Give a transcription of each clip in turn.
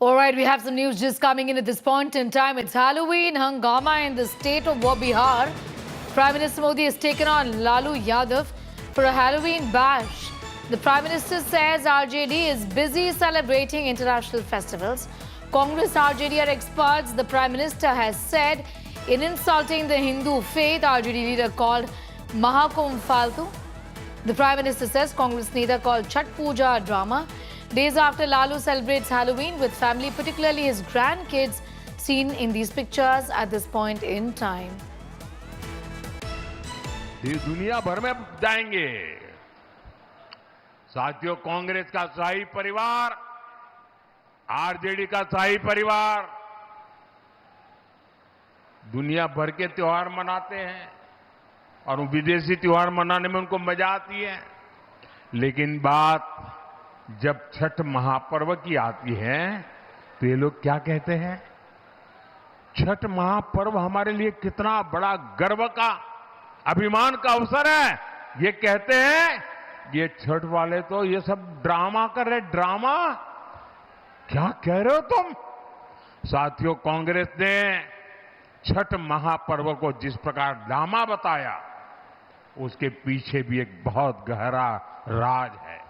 All right, we have some news just coming in at this point in time. It's Halloween hangama in the state of Bihar. Prime Minister Modi has taken on Lalu Yadav for a Halloween bash. The Prime Minister says RJD is busy celebrating international festivals. Congress RJD are experts, the Prime Minister has said, in insulting the Hindu faith. RJD leader called Mahakumbh Faltu. The Prime Minister says Congress leader called Chhath Puja a drama. Days after Lalu celebrates Halloween with family, particularly his grandkids, seen in these pictures at this point in time. ये दुनिया भर में जाएंगे। साथियों, कांग्रेस का शाही परिवार, RJD का शाही परिवार दुनिया भर के त्योहार मनाते हैं और विदेशी त्योहार मनाने में उनको मजा आती है। लेकिन बात जब छठ महापर्व की आती है तो ये लोग क्या कहते हैं? छठ महापर्व हमारे लिए कितना बड़ा गर्व का, अभिमान का अवसर है। ये कहते हैं ये छठ वाले तो ये सब ड्रामा कर रहे। ड्रामा? क्या कह रहे हो तुम? साथियों, कांग्रेस ने छठ महापर्व को जिस प्रकार ड्रामा बताया, उसके पीछे भी एक बहुत गहरा राज है।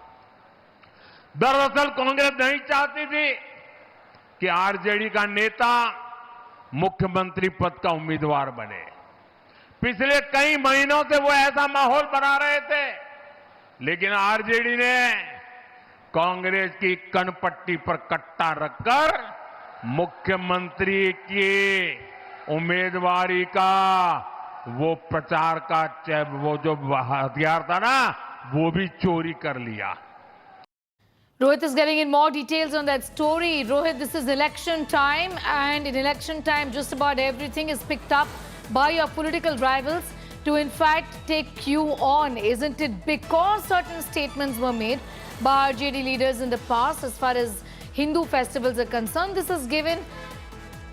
दरअसल कांग्रेस नहीं चाहती थी कि आरजेडी का नेता मुख्यमंत्री पद का उम्मीदवार बने। पिछले कई महीनों से वो ऐसा माहौल बना रहे थे, लेकिन आरजेडी ने कांग्रेस की कनपट्टी पर कट्टा रखकर मुख्यमंत्री की उम्मीदवारी का वो प्रचार का वो जो हथियार था ना, वो भी चोरी कर लिया। Rohit is getting in more details on that story. Rohit, this is election time, and in election time, just about everything is picked up by your political rivals to, in fact, take you on. Isn't it because certain statements were made by RJD leaders in the past as far as Hindu festivals are concerned? This has given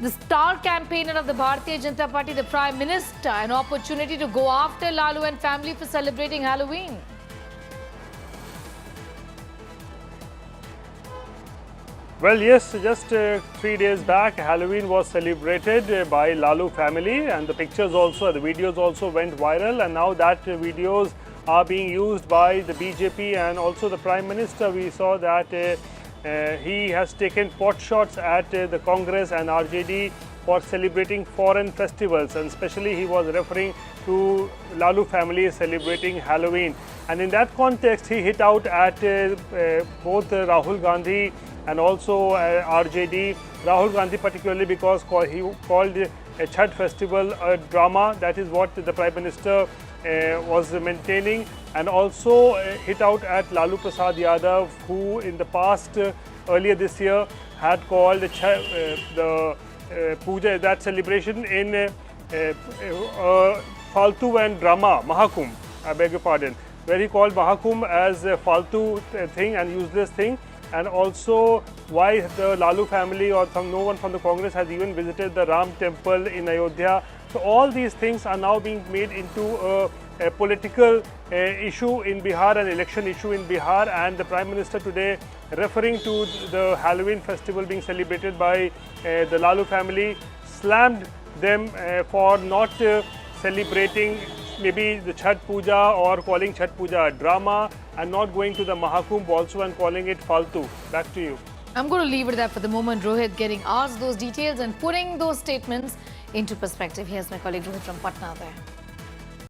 the star campaigner of the Bharatiya Janata Party, the Prime Minister, an opportunity to go after Lalu and family for celebrating Halloween. Well, yes, just 3 days back, Halloween was celebrated by Lalu family, and the pictures also, the videos also went viral, and now that videos are being used by the BJP and also the Prime Minister. We saw that he has taken pot shots at the Congress and RJD for celebrating foreign festivals, and especially he was referring to Lalu family celebrating Halloween. And in that context, he hit out at both Rahul Gandhi and also RJD. Rahul Gandhi particularly because he called a Chhath festival a drama. That is what the Prime Minister was maintaining, and also hit out at Lalu Prasad Yadav, who in the past, earlier this year, had called the puja, that celebration, in Faltu and drama, Mahakumbh, I beg your pardon, where he called Mahakumbh as a Faltu thing and useless thing. And also why the Lalu family or no one from the Congress has even visited the Ram temple in Ayodhya. So all these things are now being made into a political issue in Bihar, an election issue in Bihar, and the Prime Minister today, referring to the Halloween festival being celebrated by the Lalu family, slammed them for not celebrating maybe the Chhath Puja or calling Chhath Puja a drama, and not going to the Mahakumbh also and calling it Faltu. Back to you. I'm going to leave it there for the moment. Rohit getting asked those details and putting those statements into perspective. Here's my colleague Rohit from Patna there.